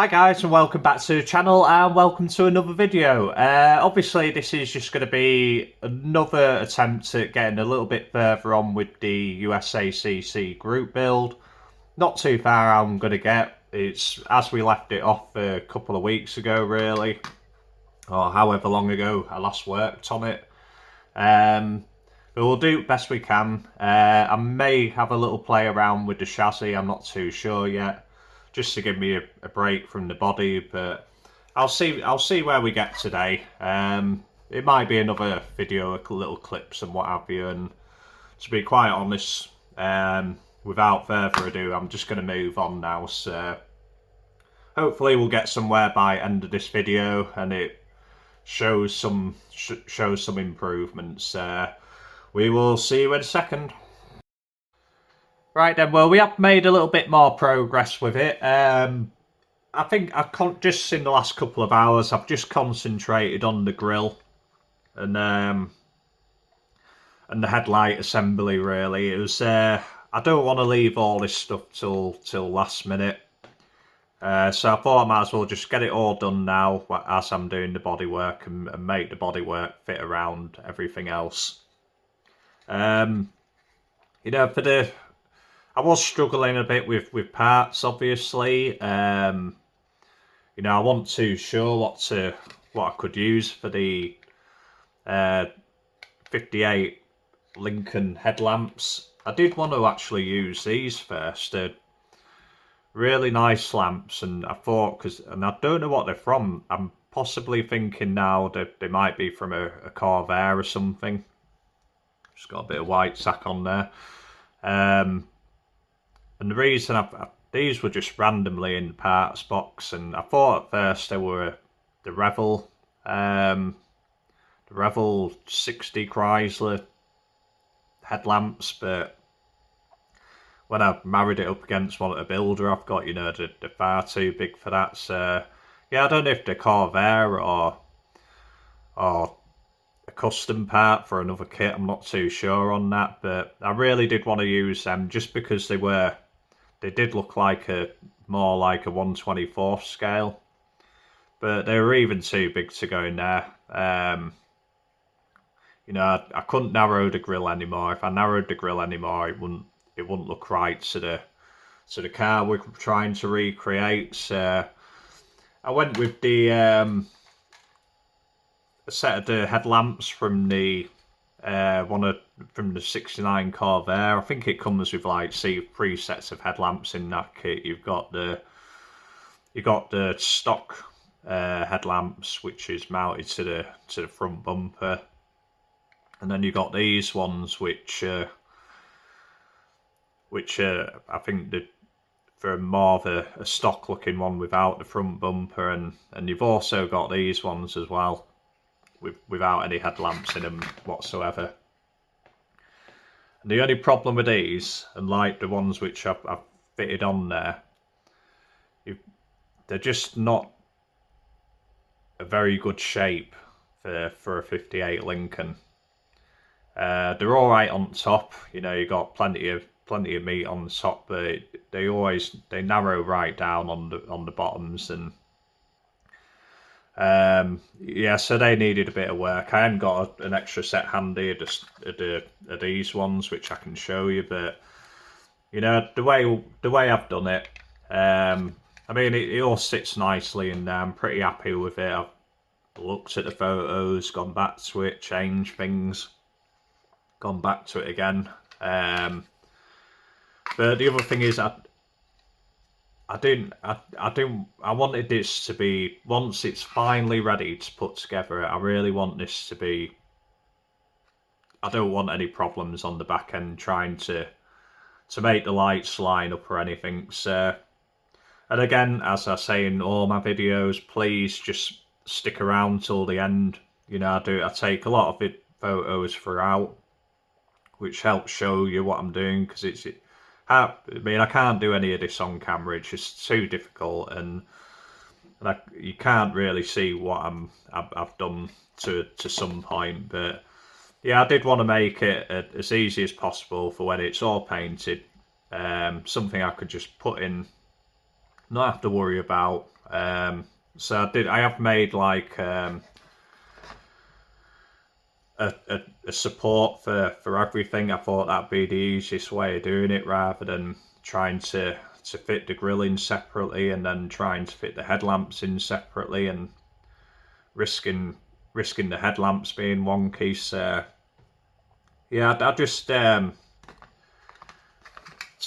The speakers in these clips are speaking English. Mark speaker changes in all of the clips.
Speaker 1: Hi guys, and welcome back to the channel and welcome to another video. Obviously this is just going to be another attempt at getting a little bit further on with the USACC group build. Not too far I'm going to get. It's as we left it off a couple of weeks ago really, or however long ago I last worked on it. But we'll do the best we can. I may have a little play around with the chassis, I'm not too sure yet, just to give me a break from the body, but I'll see where we get today. It might be another video, little clips and what have you, and to be quite honest, without further ado, I'm just going to move on now, so hopefully we'll get somewhere by end of this video and it shows some improvements. We will see you in a second. Right then, well, we have made a little bit more progress with it. I think just in the last couple of hours, I've just concentrated on the grille and the headlight assembly. Really, it was. I don't want to leave all this stuff till last minute, so I thought I might as well just get it all done now as I'm doing the bodywork and make the bodywork fit around everything else. You know, I was struggling a bit with parts, obviously. You know, I wasn't too sure what I could use for the 58 Lincoln headlamps. I did want to actually use these first. They're really nice lamps, and I thought, and I don't know what they're from. I'm possibly thinking now that they might be from a Corvair or something. Just got a bit of white sack on there. And the reason these were just randomly in the parts box, and I thought at first they were the Revel 60 Chrysler headlamps, but when I married it up against one at a builder I've got, you know, they're far too big for that. So yeah, I don't know if they're Corvair or a custom part for another kit. I'm not too sure on that, but I really did want to use them just because they did look like more like a 1/24th scale, but they were even too big to go in there. You know, I couldn't narrow the grille anymore. If I narrowed the grille anymore, it wouldn't look right to the car we're trying to recreate. So I went with a set of the headlamps from the from the 69 Corvair. I think it comes with like 3 sets of headlamps in that kit. You've got the stock headlamps, which is mounted to the front bumper, and then you got these ones which I think for more of a stock looking one without the front bumper, and you've also got these ones as well without any headlamps in them whatsoever. And the only problem with these, and like the ones which I've fitted on there, they're just not a very good shape for a 58 Lincoln. They're all right on top, you know, you got plenty of meat on the top, but they narrow right down on the bottoms, and yeah, so they needed a bit of work. I haven't got an extra set handy of these ones which I can show you, but you know, the way I've done it, I mean, it all sits nicely, and I'm pretty happy with it. I've looked at the photos, gone back to it, changed things, gone back to it again. But the other thing is, I wanted this to be, once it's finally ready to put together, I really want this to be, I don't want any problems on the back end trying to make the lights line up or anything. So, and again, as I say in all my videos, please just stick around till the end. You know, I take a lot of photos throughout, which helps show you what I'm doing, because I mean, I can't do any of this on camera. It's just too difficult, and you can't really see what I've done to some point. But yeah, I did want to make it as easy as possible for when it's all painted. Something I could just put in, not have to worry about. So I have made like a support for everything. I thought that'd be the easiest way of doing it, rather than trying to fit the grill in separately and then trying to fit the headlamps in separately and risking the headlamps being wonky. So yeah, I just to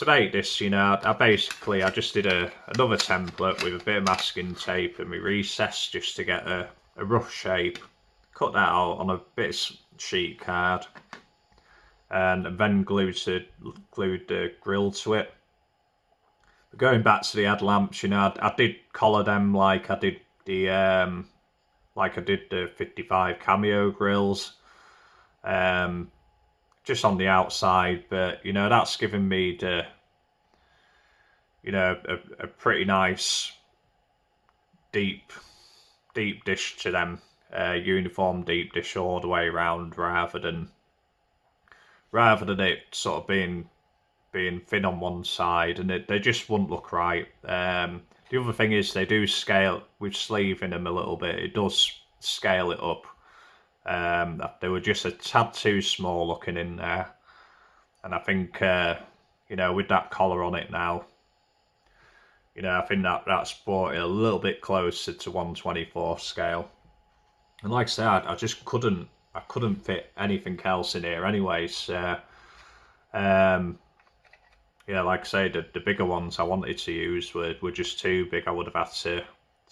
Speaker 1: make this, I just did another template with a bit of masking tape and my recess just to get a rough shape. Cut that out on a bit of sheet card and then glued the grill to it. But going back to the headlamps, I did collar them like I did the 55 Cameo grills, just on the outside. But that's given me the a pretty nice deep dish to them, uniform deep dish all the way around, rather than it sort of being thin on one side, and they just wouldn't look right. The other thing is they do scale with sleeve in them a little bit. It does scale it up. They were just a tad too small looking in there, and I think with that collar on it now, I think that's brought it a little bit closer to 1/24 scale. And like I said, I just couldn't fit anything else in here anyway. So yeah, like I say, the bigger ones I wanted to use were just too big. I would have had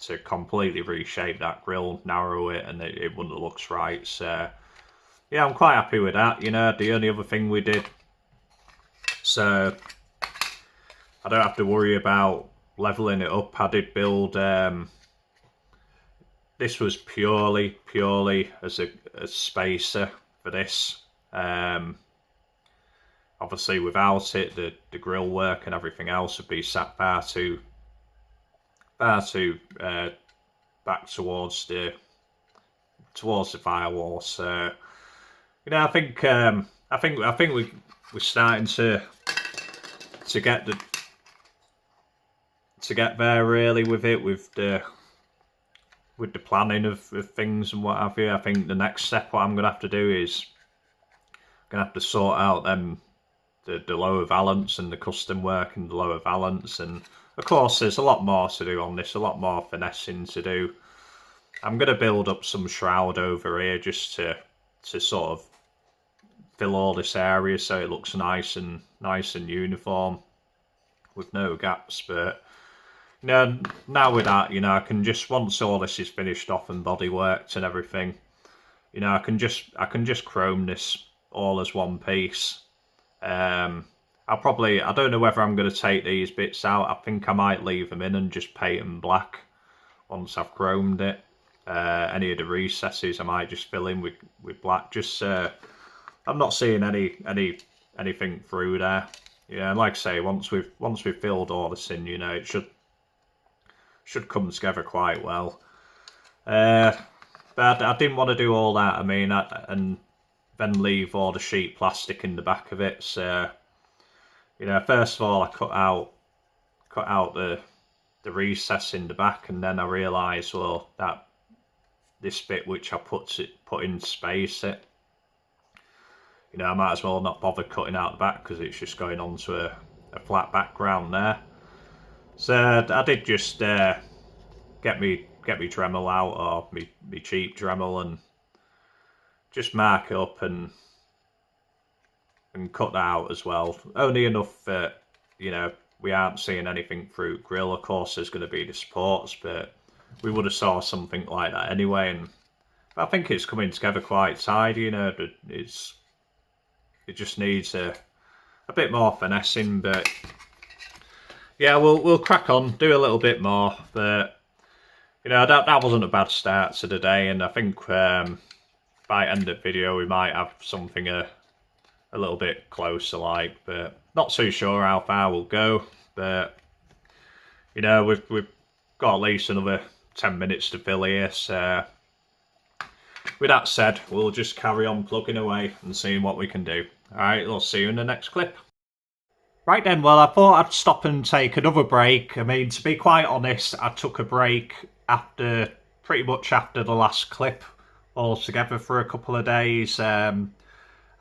Speaker 1: to completely reshape that grill, narrow it, and it wouldn't have looked right. So yeah, I'm quite happy with that. The only other thing we did, so I don't have to worry about leveling it up. I did build, this was purely as a spacer for this. Obviously without it, the grill work and everything else would be sat far too back towards the firewall. So I think we're starting to get there really with it, with the planning of things and what have you. I think the next step what I'm gonna have to do is to sort out the lower valance and the custom work and the lower valance, and of course there's a lot more to do on this, a lot more finessing to do. I'm going to build up some shroud over here just to sort of fill all this area so it looks nice and uniform with no gaps. But now with that, I can just, once all this is finished off and body worked and everything, I can just chrome this all as one piece. I don't know whether I'm going to take these bits out. I think I might leave them in and just paint them black once I've chromed it. Any of the recesses I might just fill in with black. Just I'm not seeing anything through there. Yeah, and like I say, once we've filled all this in, it should come together quite well. But I didn't want to do all that. I mean, and then leave all the sheet plastic in the back of it. So, first of all, I cut out the recess in the back, and then I realised, well, that this bit which I put in space it, I might as well not bother cutting out the back because it's just going onto a flat background there. So I did just get me Dremel out, or me cheap Dremel, and just mark it up and cut that out as well. Only enough that we aren't seeing anything through grill. Of course there's going to be the supports, but we would have saw something like that anyway. And I think it's coming together quite tidy. It just needs a bit more finessing, but yeah, we'll crack on, do a little bit more. But that wasn't a bad start to the day, and I think by end of video we might have something a little bit closer like, but not too sure how far we'll go. But we've got at least another 10 minutes to fill here, so with that said, we'll just carry on plugging away and seeing what we can do. Alright, we'll see you in the next clip. Right then, well, I thought I'd stop and take another break. I mean, to be quite honest, I took a break after pretty much after the last clip altogether for a couple of days. I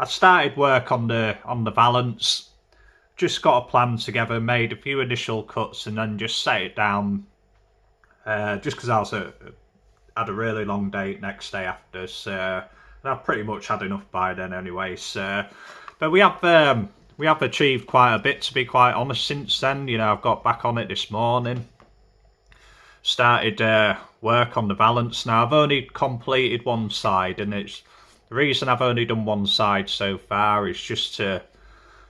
Speaker 1: started work on the balance, just got a plan together, made a few initial cuts, and then just set it down. Just because had a really long day next day after, so and I've pretty much had enough by then anyway. So, but we have achieved quite a bit, to be quite honest, since then. You know, I've got back on it this morning, started work on the balance. Now I've only completed one side, and it's the reason I've only done one side so far is just to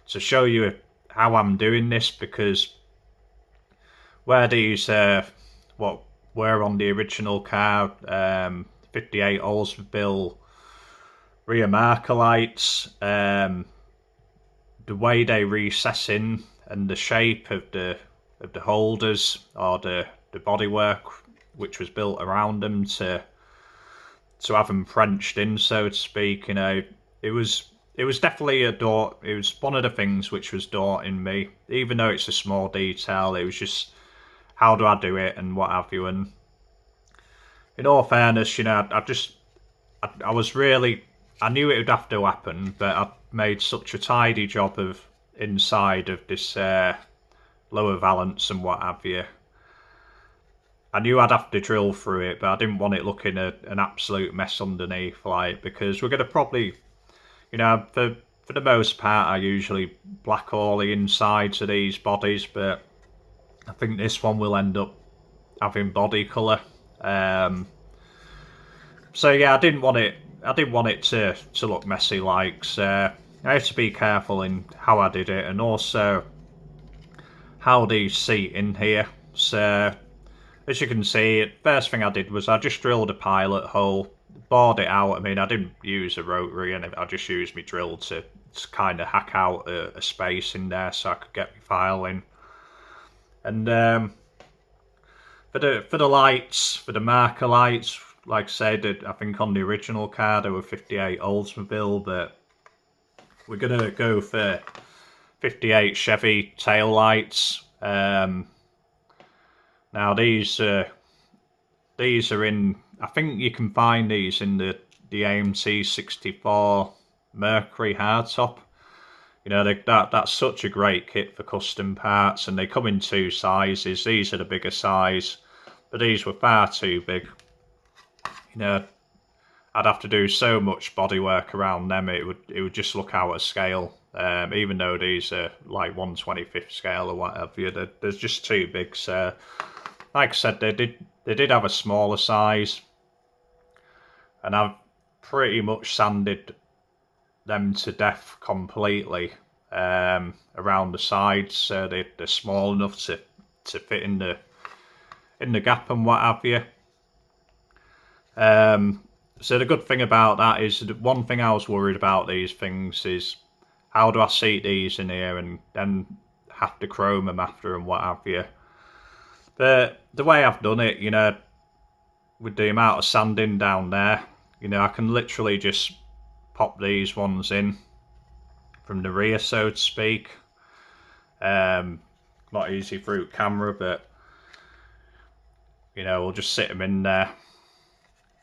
Speaker 1: show you how I'm doing this, because where these what were on the original car, 58 Oldsmobile rear marker lights, the way they recess in and the shape of the holders, or the bodywork which was built around them to have them Frenched in, so to speak. You know, it was definitely it was one of the things which was daunting me, even though it's a small detail. It was just, how do I do it and what have you. And in all fairness, you know, I was really, I knew it would have to happen, but I made such a tidy job of inside of this lower valance and what have you. I knew I'd have to drill through it, but I didn't want it looking an absolute mess underneath, like, because we're going to probably, you know, for the most part, I usually black all the insides of these bodies, but I think this one will end up having body colour. So yeah, I didn't want it to look messy, like, so I had to be careful in how I did it, and also how these seat in here. So as you can see, first thing I did was I just drilled a pilot hole, bored it out. I mean, I didn't use a rotary, and I just used my drill to kind of hack out a space in there so I could get my file in. And for the lights, for the marker lights, like I said, I think on the original car there were 58 Oldsmobile, but we're gonna go for 58 Chevy tail lights. Now these are in, I think you can find these in the AMT 64 Mercury hardtop. You know, that's such a great kit for custom parts, and they come in two sizes. These are the bigger size, but these were far too big. You know, I'd have to do so much bodywork around them, it would just look out of scale. Even though these are like 1/25th scale or whatever, they're just too big. So, like I said, they did have a smaller size, and I've pretty much sanded them to death completely around the sides, so they're small enough to fit in the gap and what have you. So the good thing about that is, the one thing I was worried about these things is, how do I seat these in here and then have to chrome them after and what have you. But the way I've done it, you know, with the amount of sanding down there, you know, I can literally just pop these ones in from the rear, so to speak. Not easy through camera, but you know, we'll just sit them in there,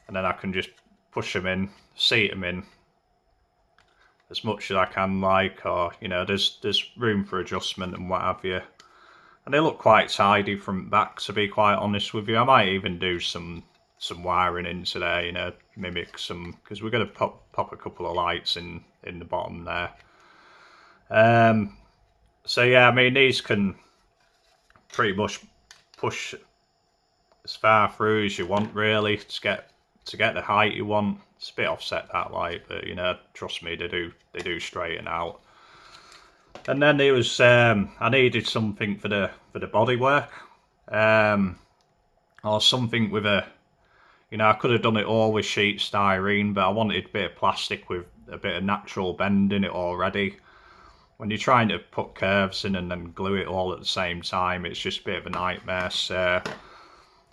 Speaker 1: and then I can just push them in, seat them in as much as I can, like, or you know, there's room for adjustment and what have you. And they look quite tidy from back, to be quite honest with you. I might even do some wiring into there, you know, mimic some, because we're going to pop a couple of lights in the bottom there. So yeah, I mean, these can pretty much push as far through as you want, really, to get the height you want. It's a bit offset, that light, but you know, trust me, they do straighten out. And then there was I needed something for the bodywork, or something with a, you know, I could have done it all with sheet styrene, but I wanted a bit of plastic with a bit of natural bend in it already. When you're trying to put curves in and then glue it all at the same time, it's just a bit of a nightmare. So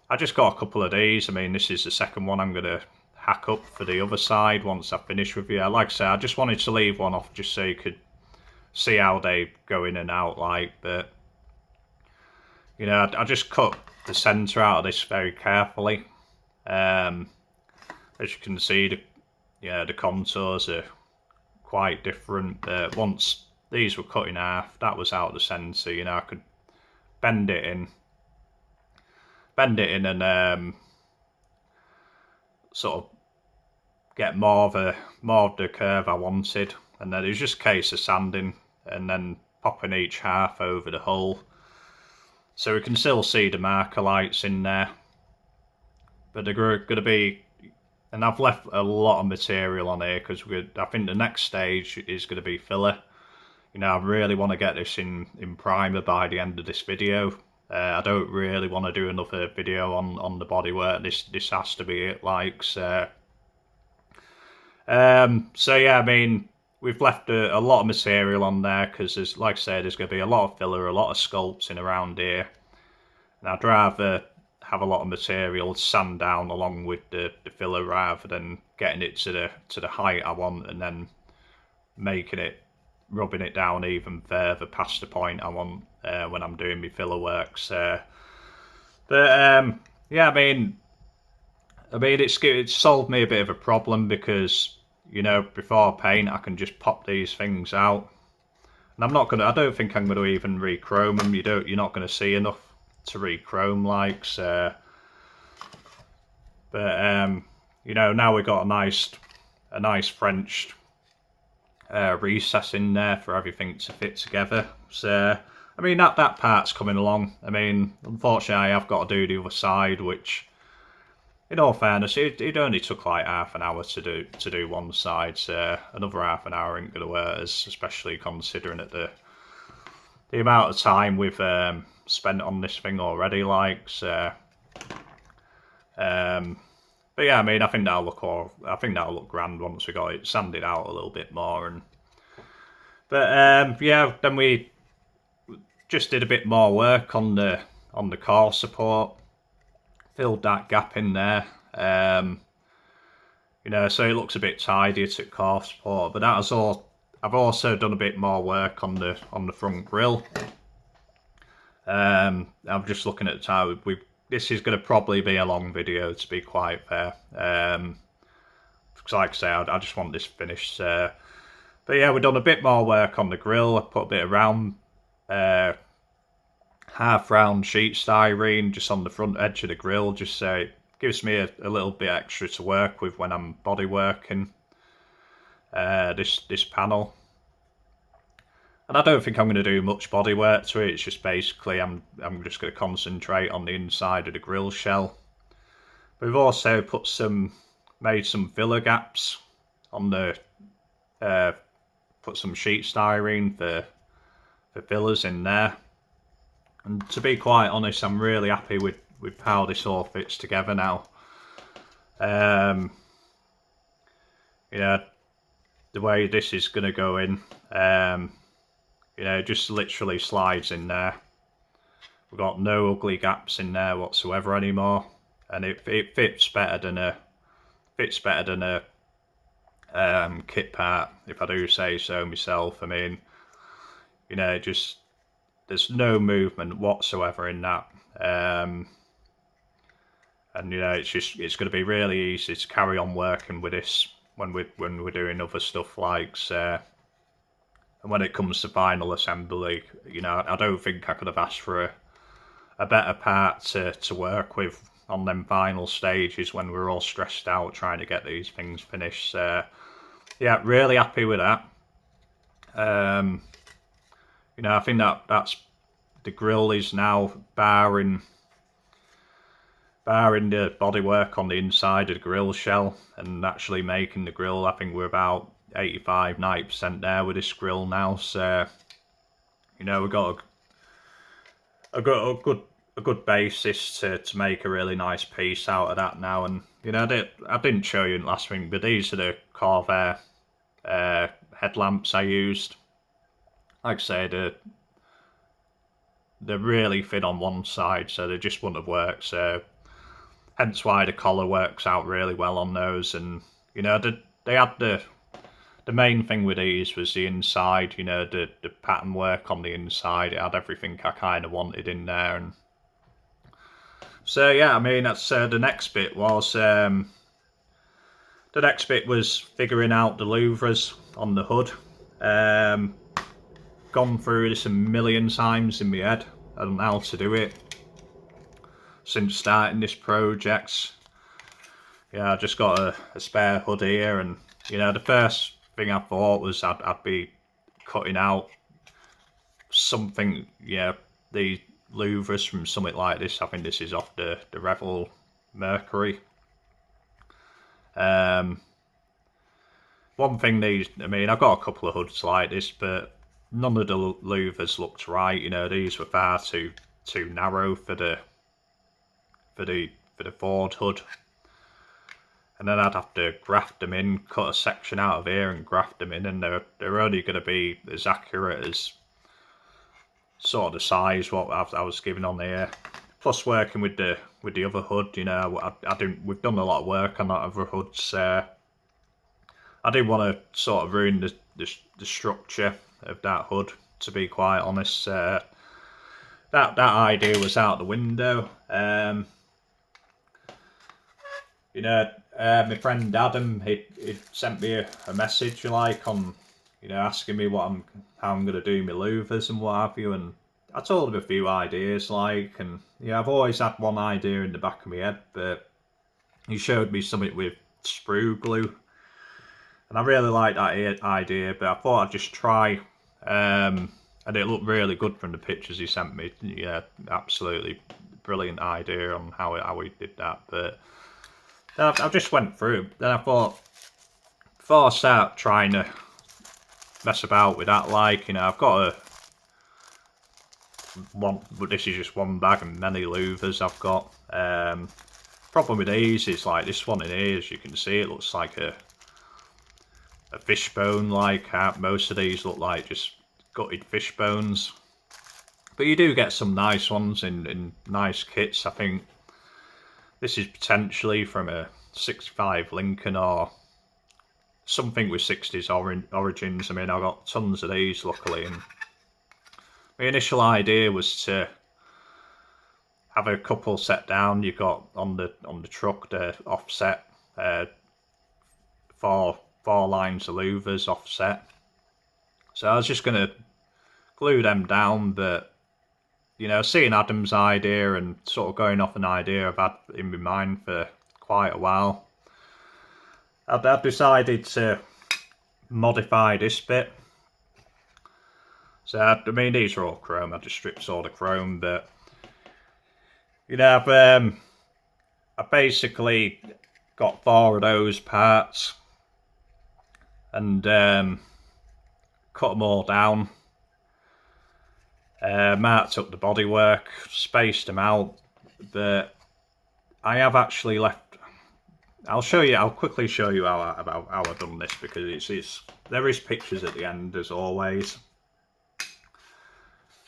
Speaker 1: I just got a couple of these. I mean, this is the second one I'm going to hack up for the other side once I finish with you. Like I said, I just wanted to leave one off just so you could see how they go in and out like. But you know, I just cut the centre out of this very carefully. As you can see, the contours are quite different. Once these were cut in half, that was out of the centre. You know, I could bend it in and sort of get more of the curve I wanted, and then it was just a case of sanding and then popping each half over the hole, so we can still see the marker lights in there. But they're going to be, and I've left a lot of material on here because I think the next stage is going to be filler. You know, I really want to get this in primer by the end of this video. I don't really want to do another video on the bodywork. This has to be it, like. So yeah, I mean, we've left a lot of material on there because, there's, like I said, there's going to be a lot of filler, a lot of sculpting around here, and I'd rather have a lot of material sand down along with the filler rather than getting it to the height I want and then rubbing it down even further past the point I want when I'm doing my filler works. But yeah, I mean, it's solved me a bit of a problem because, you know, before I paint, I can just pop these things out, and I don't think I'm gonna even re-chrome them. You're not gonna see enough to re-chrome, like. So, but you know, now we've got a nice French recess in there for everything to fit together. So, I mean, that part's coming along. I mean, unfortunately, I have got to do the other side, which, in all fairness, it only took like half an hour to do one side. So another half an hour ain't gonna work, especially considering the amount of time we've spent on this thing already. Like, so, but yeah, I mean, I think that'll look grand once we got it sanded out a little bit more. But yeah, then we just did a bit more work on the core support, filled that gap in there. You know, so it looks a bit tidier to core support. But that is all. I've also done a bit more work on the front grille. I'm just looking at the time. This is going to probably be a long video, to be quite fair. Because like I say, I just want this finished. But yeah, we've done a bit more work on the grille. I put a bit of half round sheet styrene just on the front edge of the grille, just so it gives me a little bit extra to work with when I'm body working this panel. And I don't think I'm going to do much body work to it. It's just basically I'm just going to concentrate on the inside of the grille shell. We've also made some filler gaps on the put some sheet styrene for fillers in there. And to be quite honest, I'm really happy with how this all fits together now. You know, the way this is going to go in, you know, just literally slides in there. We've got no ugly gaps in there whatsoever anymore, and it fits better than a kit part, if I do say so myself. I mean, you know, there's no movement whatsoever in that, and you know, it's going to be really easy to carry on working with this when we're doing other stuff like. And when it comes to final assembly, you know, I don't think I could have asked for a better part to work with on them final stages when we're all stressed out trying to get these things finished. Yeah, really happy with that. You know, I think that's the grille is now barring the bodywork on the inside of the grille shell and actually making the grille. I think we're about 85-90% there with this grille now. So, you know, we've got a good basis to make a really nice piece out of that now. And you know, I didn't show you in the last thing, but these are the Corvair headlamps I used. Like I say, they're really thin on one side, so they just wouldn't have worked. So hence why the collar works out really well on those. And you know, they had the the main thing with these was the inside, you know, the pattern work on the inside. It had everything I kind of wanted in there. And so yeah, I mean, that's the next bit was figuring out the louvres on the hood. Gone through this a million times in my head on how to do it since starting this project. Yeah, I just got a spare hood here, and you know, the first thing I thought was I'd be cutting out something, yeah, the louvres from something like this. I think this is off the Revel Mercury. One thing these, I mean, I've got a couple of hoods like this, but none of the louvres looked right. You know, these were far too narrow for the Ford hood. And then I'd have to graft them in, cut a section out of here and graft them in, and they're only going to be as accurate as sort of the size what I was given on here. Plus, working with the other hood, you know, we've done a lot of work on that other hoods. I didn't want to sort of ruin the structure of that hood. To be quite honest, that idea was out the window. You know, my friend Adam, he sent me a message, like, on, you know, asking me how I'm going to do my louvers and what have you, and I told him a few ideas, like, and yeah, I've always had one idea in the back of my head, but he showed me something with sprue glue, and I really liked that idea, but I thought I'd just try, and it looked really good from the pictures he sent me. Yeah, absolutely brilliant idea on how he did that, but I just went through. Then I thought, before I start trying to mess about with that, like, you know, I've got but this is just one bag and many louvers I've got. Problem with these is, like, this one in here, as you can see, it looks like a fishbone. Like, most of these look like just gutted fish bones. But you do get some nice ones in nice kits. I think this is potentially from a 65 Lincoln or something with 60s origins. I mean, I got tons of these, luckily. And my initial idea was to have a couple set down. You got on the truck the offset, four lines of louvers offset. So I was just going to glue them down, but you know, seeing Adam's idea and sort of going off an idea I've had in my mind for quite a while, I've decided to modify this bit. So, I mean, these are all chrome. I just stripped all the chrome, but you know, I basically got 4 of those parts and cut them all down. Marked up the bodywork, spaced them out, but I have actually left. I'll quickly show you how I've done this, because there is pictures at the end as always.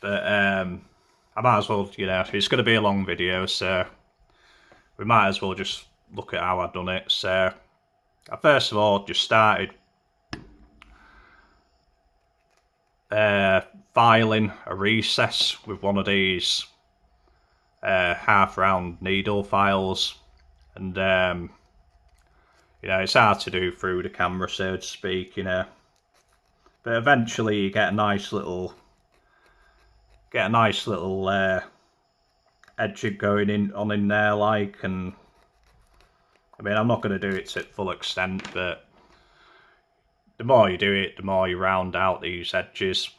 Speaker 1: But I might as well, you know, it's going to be a long video, so we might as well just look at how I've done it. So I first of all just started filing a recess with one of these half round needle files, and you know, it's hard to do through the camera, so to speak, you know, but eventually you get a nice little edge going in there, like, and I mean, I'm not going to do it to full extent, but the more you do it, the more you round out these edges.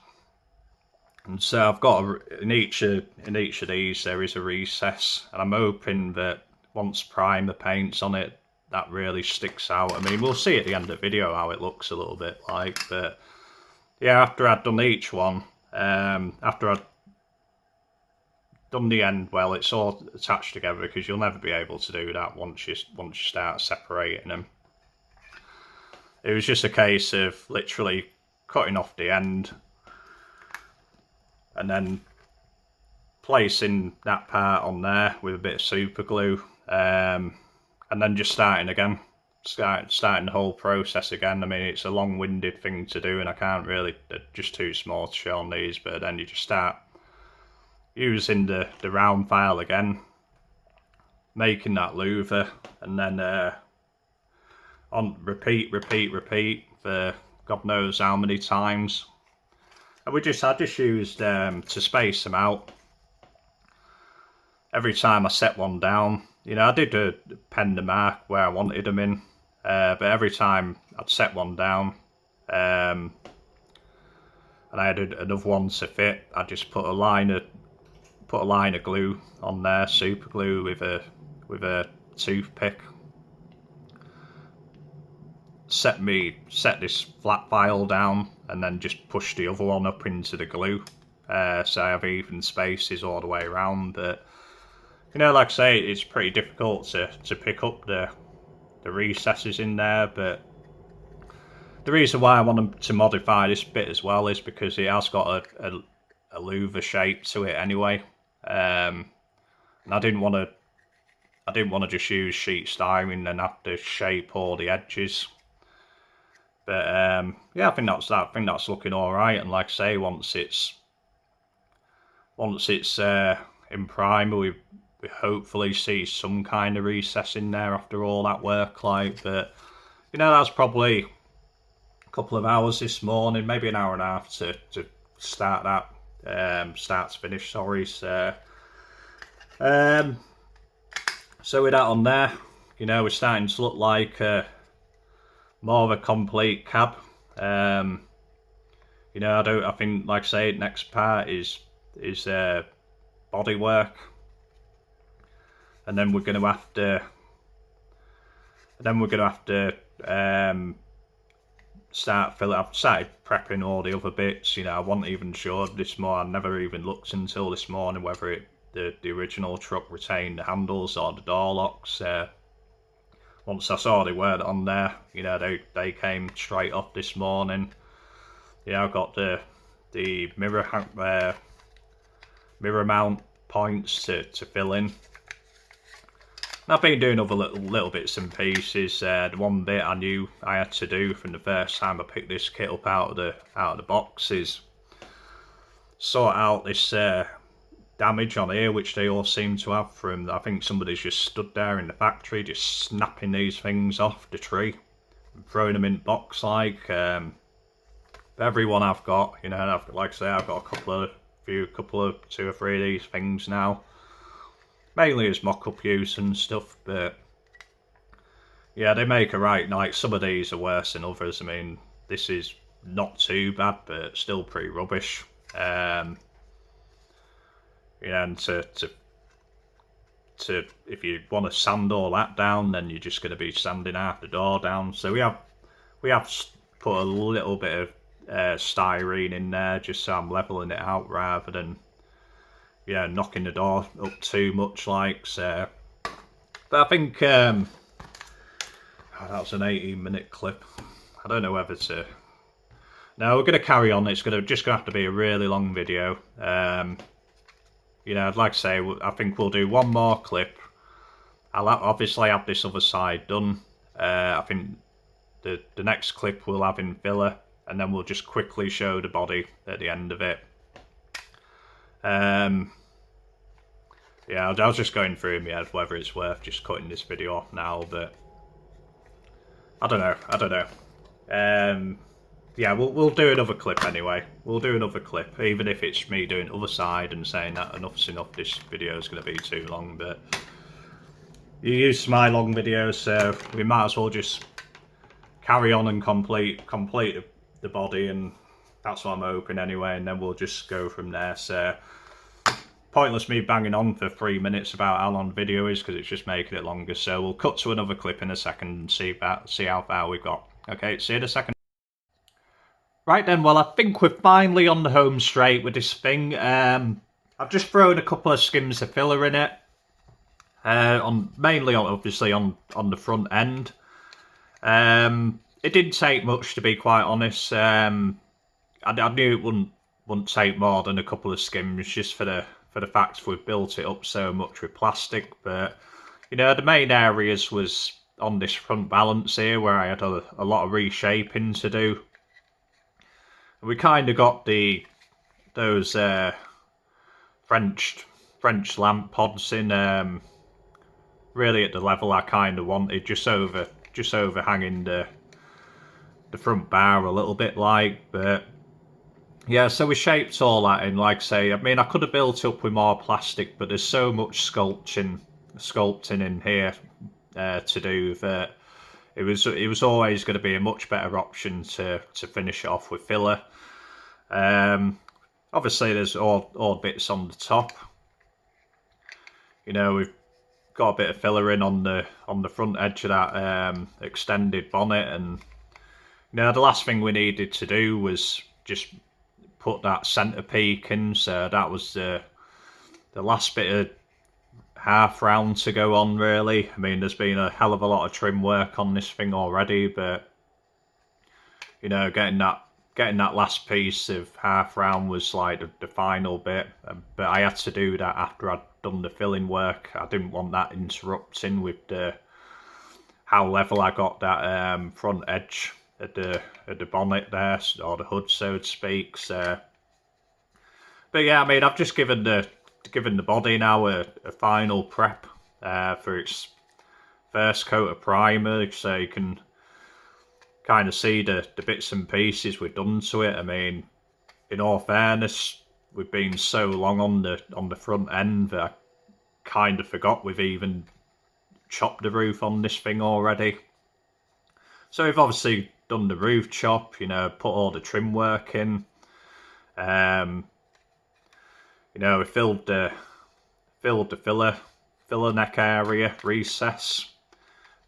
Speaker 1: And so I've got in each of these there is a recess, and I'm hoping that once primer paint's on it, that really sticks out. I mean, we'll see at the end of the video how it looks a little bit like, but yeah, after I'd done each one, after I'd done the end, well, it's all attached together, because you'll never be able to do that once you start separating them. It was just a case of literally cutting off the end and then placing that part on there with a bit of super glue, and then just starting again. starting the whole process again. I mean, it's a long-winded thing to do, and I can't really, they're just too small to show on these, but then you just start using the round file again, making that louvre, and then on repeat for God knows how many times. And I just used to space them out. Every time I set one down, you know, I did pen the mark where I wanted them in, but every time I'd set one down, and I had another one to fit, I just put a line of glue on there, super glue with a toothpick. Set this flat file down, and then just push the other one up into the glue, so I have even spaces all the way around. But you know, like I say, it's pretty difficult to pick up the recesses in there. But the reason why I want to modify this bit as well is because it has got a louvre shape to it anyway, and I didn't want to just use sheet styrene and have to shape all the edges. But yeah, I think that's looking all right. And like I say, once it's in primer, we hopefully see some kind of recess in there after all that work. Like, but you know, that's probably a couple of hours this morning, maybe an hour and a half to start that, start to finish. Sorry. So with that on there, you know, we're starting to look like more of a complete cab. You know, I think, like I say, next part is body work, and then we're going to have to start filling. I've started prepping all the other bits. You know, I wasn't even sure this morning. I never even looked until this morning whether the original truck retained the handles or the door locks. Once I saw they weren't on there, you know, they came straight off this morning. Yeah, I've got the mirror mount points to fill in. And I've been doing other little bits and pieces. The one bit I knew I had to do from the first time I picked this kit up out of the box is sort out this damage on here, which they all seem to have from, I think somebody's just stood there in the factory just snapping these things off the tree and throwing them in the box. Like every one I've got, you know, like I say, I've got a couple of 2 or 3 of these things now, mainly as mock-up use and stuff. But yeah, they make a right, like some of these are worse than others. I mean, this is not too bad, but still pretty rubbish. You know, and to if you want to sand all that down, then you're just going to be sanding half the door down. So we have put a little bit of styrene in there just so I'm leveling it out rather than, yeah, knocking the door up too much. Like so. But I think that was an 18-minute clip. I don't know whether to. No, we're going to carry on. It's just going to have to be a really long video. You know, I'd like to say, I think we'll do one more clip. I'll obviously have this other side done. I think the next clip we'll have in filler, and then we'll just quickly show the body at the end of it. Yeah, I was just going through in my head whether it's worth just cutting this video off now, but I don't know. Yeah, we'll do another clip anyway. We'll do another clip, even if it's me doing the other side and saying that enough's enough, this video is going to be too long. But you used to my long videos, so we might as well just carry on and complete the body, and that's what I'm hoping anyway, and then we'll just go from there. So pointless me banging on for 3 minutes about how long the video is, because it's just making it longer. So we'll cut to another clip in a second and see how far we've got. Okay, see you in a second. Right then, well, I think we're finally on the home straight with this thing. I've just thrown a couple of skims of filler in it, mainly obviously on the front end. It didn't take much, to be quite honest. I knew it wouldn't take more than a couple of skims, just for the fact we've built it up so much with plastic. But you know, the main areas was on this front balance here, where I had a lot of reshaping to do. And we kind of got those French lamp pods in really at the level I kind of wanted, just overhanging the front bar a little bit, but yeah, so we shaped all that in. Like I say, I mean, I could have built up with more plastic, but there's so much sculpting in here to do that it was always going to be a much better option to finish it off with filler. Obviously there's all bits on the top. You know, we've got a bit of filler in on the front edge of that extended bonnet, and you know, the last thing we needed to do was just put that centre peak in, so that was the last bit of half round to go on, really. I mean, there's been a hell of a lot of trim work on this thing already, but you know, getting that last piece of half round was like the final bit. But I had to do that after I'd done the filling work. I didn't want that interrupting with how level I got that front edge at the bonnet there, or the hood, so to speak. So, but yeah, I mean, I've just given the body now a final prep for its first coat of primer, so you can kind of see the bits and pieces we've done to it. I mean, in all fairness, we've been so long on the front end that I kind of forgot we've even chopped the roof on this thing already. So we've obviously done the roof chop, you know, put all the trim work in. You know, we filled the filler neck area recess,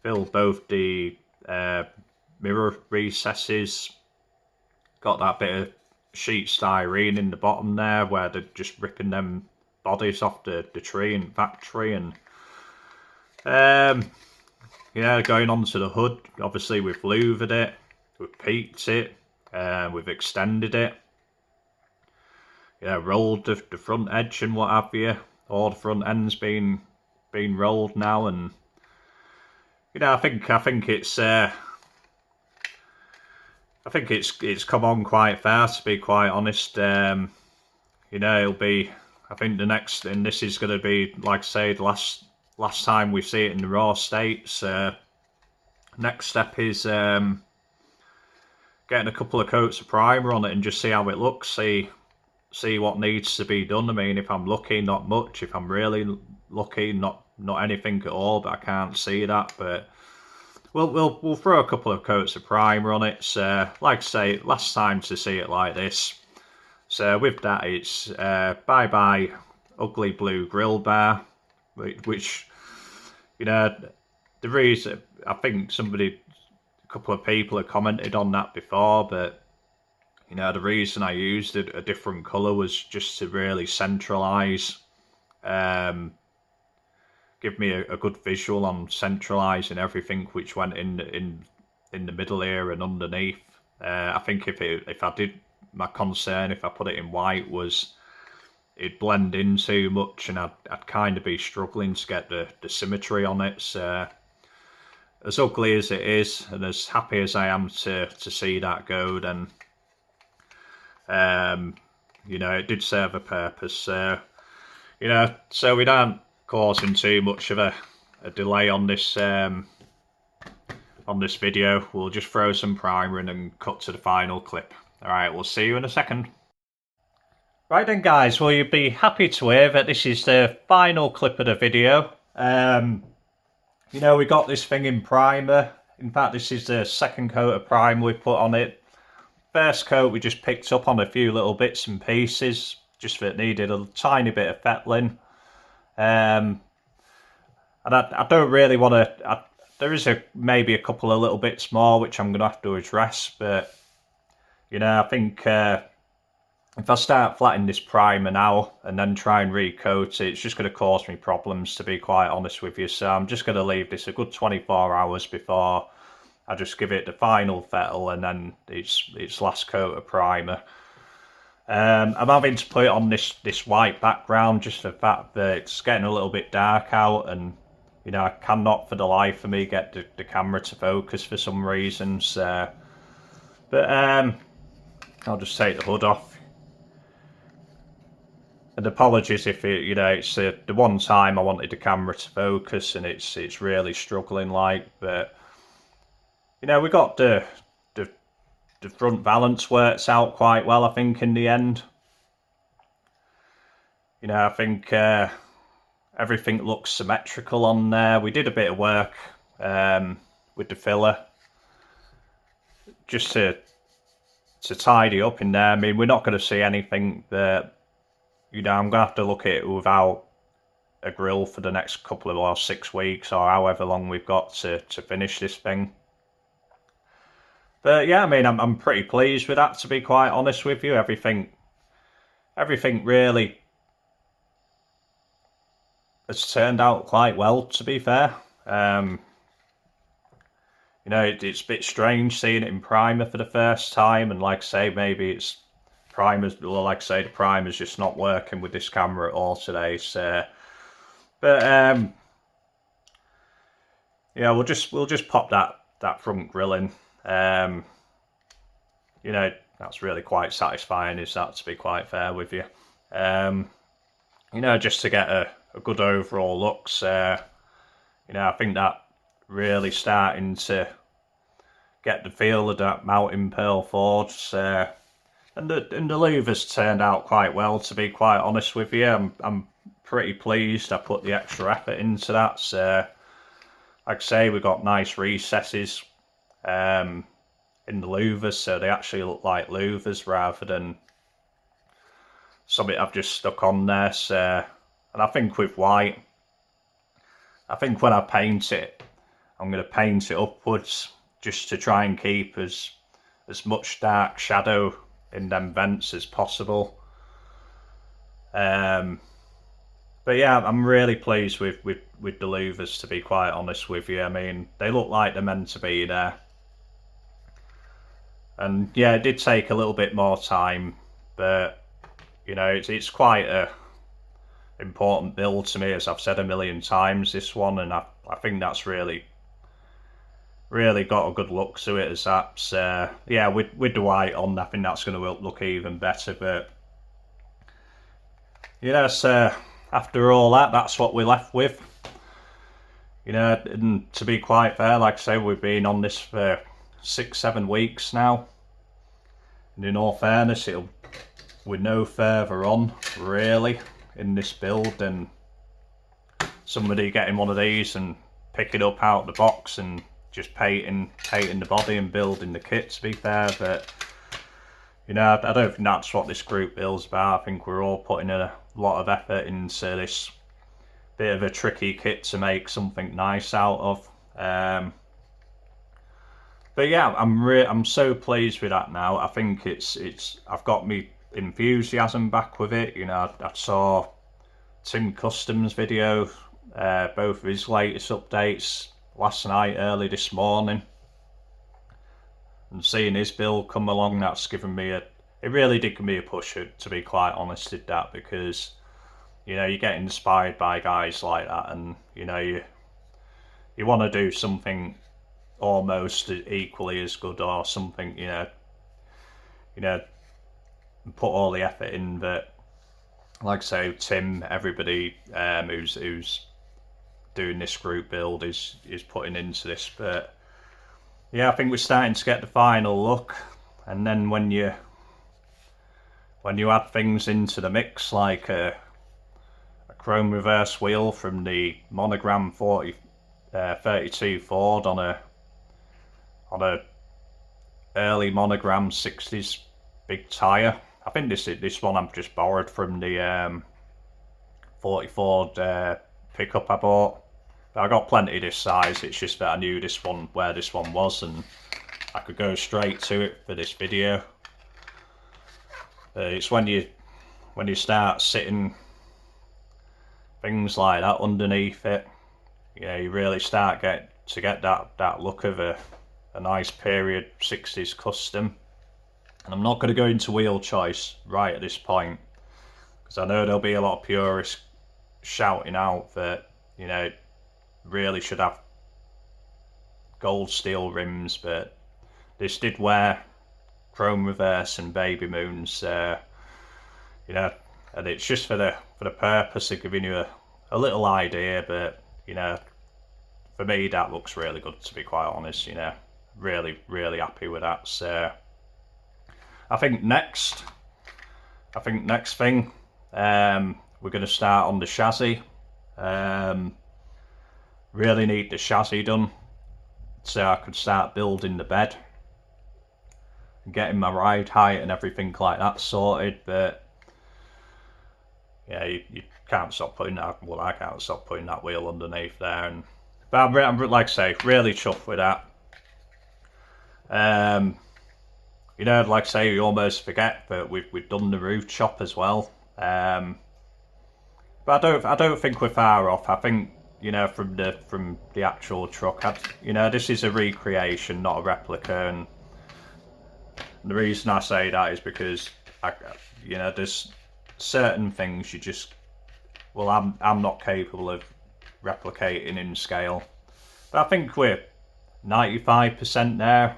Speaker 1: filled both the mirror recesses, got that bit of sheet styrene in the bottom there where they're just ripping them bodies off the tree in factory, and yeah, going on to the hood, obviously we've louvered it, we've peaked it, we've extended it, yeah, rolled the front edge and what have you. All the front end's been rolled now, and you know, I think it's come on quite fast, to be quite honest. You know, it'll be, I think the next, and this is going to be, like I say, the last time we see it in the raw states. Next step is getting a couple of coats of primer on it and just see how it looks, see what needs to be done. I mean, if I'm lucky, not much. If I'm really lucky, not anything at all, but I can't see that. But we'll throw a couple of coats of primer on it. So, like I say, last time to see it like this. So with that, it's bye-bye ugly blue grill bar, which, you know, the reason, I think a couple of people have commented on that before, but you know, the reason I used a different colour was just to really centralise, give me a good visual on centralising everything which went in the middle here and underneath. I think if I did, my concern if I put it in white was it'd blend in too much, and I'd kind of be struggling to get the symmetry on it. So, as ugly as it is, and as happy as I am to see that go, then you know, it did serve a purpose. So, you know, so we don't causing too much of a delay on this video. We'll just throw some primer in and cut to the final clip. All right, we'll see you in a second. Right then, guys, well, you'd be happy to hear that this is the final clip of the video. You know, we got this thing in primer. In fact, this is the second coat of primer we put on it. First coat, we just picked up on a few little bits and pieces, just that needed a tiny bit of fettling. And I don't really want to. There is maybe a couple of little bits more which I'm going to have to address, but you know, I think if I start flattening this primer now and then try and recoat it, it's just going to cause me problems, to be quite honest with you. So I'm just going to leave this a good 24 hours before I just give it the final fettle and then its last coat of primer. I'm having to put it on this white background just for the fact that it's getting a little bit dark out, and you know, I cannot for the life of me get the camera to focus for some reasons. But I'll just take the hood off. And apologies if it, you know, it's the one time I wanted the camera to focus and it's really struggling like. But you know, we got the front valance works out quite well, I think, in the end. You know, I think everything looks symmetrical on there. We did a bit of work with the filler just to tidy up in there. I mean, we're not going to see anything that, you know, I'm going to have to look at it without a grill for the next couple of, or 6 weeks, or however long we've got to finish this thing. But yeah, I mean, I'm pretty pleased with that, to be quite honest with you. Everything really has turned out quite well, to be fair. You know, it's a bit strange seeing it in primer for the first time, and like I say, maybe it's primers, well, like I say, the primer's just not working with this camera at all today. So, but yeah, we'll just pop that front grill in. You know, that's really quite satisfying, is that, to be quite fair with you. You know, just to get a good overall look. So, you know, I think that really starting to get the feel of that mountain pearl forge. And the louvre's turned out quite well, to be quite honest with you. I'm pretty pleased I put the extra effort into that. So, like I say, we've got nice recesses in the louvres, so they actually look like louvres rather than something I've just stuck on there. So, and I think with white, I think when I paint it, I'm going to paint it upwards just to try and keep as much dark shadow in them vents as possible. But yeah, I'm really pleased with the louvres, to be quite honest with you. I mean, they look like they're meant to be there. And yeah, it did take a little bit more time, but you know, it's quite a important build to me, as I've said a million times, this one, and I think that's really got a good look to it as that. So yeah, with the white on, I think that's going to look even better. But you know, so after all that, that's what we're left with. You know, and to be quite fair, like I say, we've been on this for 6-7 weeks now, and in all fairness, we're no further on really in this build than somebody getting one of these and picking it up out of the box and just painting the body and building the kit, to be fair. But you know, I don't think that's what this group build's about. I think we're all putting a lot of effort into this bit of a tricky kit to make something nice out of. But yeah, I'm so pleased with that now. I think I've got me enthusiasm back with it. You know, I saw Tim Custom's video, both of his latest updates last night, early this morning, and seeing his build come along, that's given me it really did give me a push, to be quite honest, did that, because you know, you get inspired by guys like that, and you know, you want to do something almost equally as good, or something, you know, put all the effort in. But like I say, Tim, everybody who's doing this group build is putting into this. But yeah, I think we're starting to get the final look, and then when you add things into the mix, like a chrome reverse wheel from the Monogram 32 Ford on a early Monogram 60s big tyre. I think this one I've just borrowed from the 40 Ford pickup I bought. But I got plenty of this size. It's just that I knew this one, where this one was, and I could go straight to it for this video. It's when you start sitting things like that underneath it, you know, you really start to get that look of a nice period 60s custom. And I'm not going to go into wheel choice right at this point, because I know there'll be a lot of purists shouting out that, you know, really should have gold steel rims, but this did wear chrome reverse and baby moons, you know, and it's just for the purpose of giving you a little idea. But you know, for me that looks really good, to be quite honest. You know, really happy with that. So I think next thing, we're going to start on the chassis. Really need the chassis done so I could start building the bed and getting my ride height and everything like that sorted. But yeah, you can't stop putting that. Well, I can't stop putting that wheel underneath there. But I'm like I say, really chuffed with that. You know, like I say, you almost forget, but we've done the roof chop as well. But I don't think we're far off. I think, you know, from the actual truck, you know, this is a recreation, not a replica. And the reason I say that is because you know, there's certain things you just, well, I'm not capable of replicating in scale. But I think we're 95% there.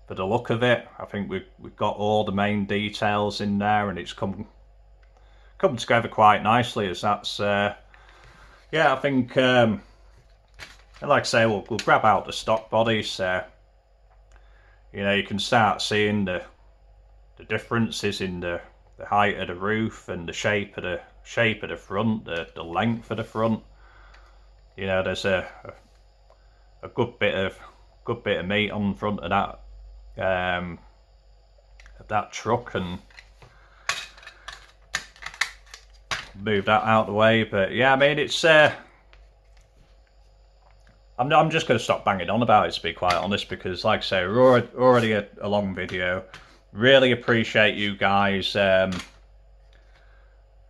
Speaker 1: For the look of it, I think we've got all the main details in there, and it's come together quite nicely. As that's yeah, I think like I say, we'll grab out the stock bodies. So you know, you can start seeing the differences in the height of the roof and the shape of the front, the length of the front. You know, there's a good bit of meat on front of that truck, and move that out of the way. But yeah, I mean, it's I'm just going to stop banging on about it, to be quite honest, because like I say, we're already a long video. Really appreciate you guys who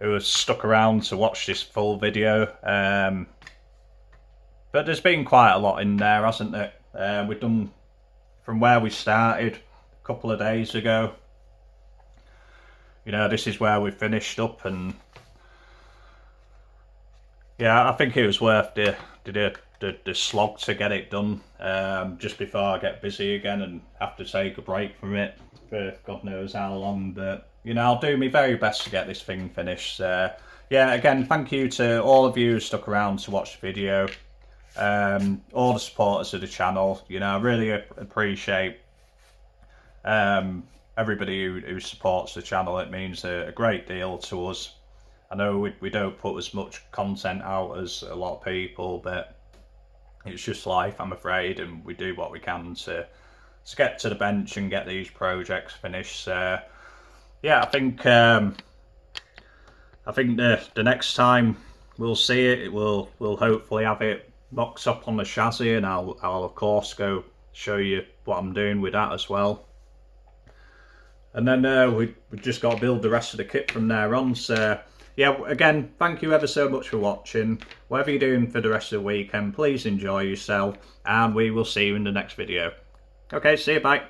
Speaker 1: have stuck around to watch this full video. But there's been quite a lot in there, hasn't there? We've done from where we started a couple of days ago. You know, this is where we finished up, and yeah, I think it was worth the slog to get it done, just before I get busy again and have to take a break from it for God knows how long. But you know, I'll do my very best to get this thing finished. Yeah, again, thank you to all of you who stuck around to watch the video. All the supporters of the channel, you know, I really appreciate everybody who supports the channel. It means a great deal to us. I know we don't put as much content out as a lot of people, but it's just life, I'm afraid, and we do what we can to get to the bench and get these projects finished. So yeah, I think the next time we'll see it, we'll hopefully have it boxed up on the chassis, and I'll of course go show you what I'm doing with that as well. And then we just got to build the rest of the kit from there on. So yeah, again, thank you ever so much for watching. Whatever you're doing for the rest of the weekend, please enjoy yourself, and we will see you in the next video. Okay, see you, bye.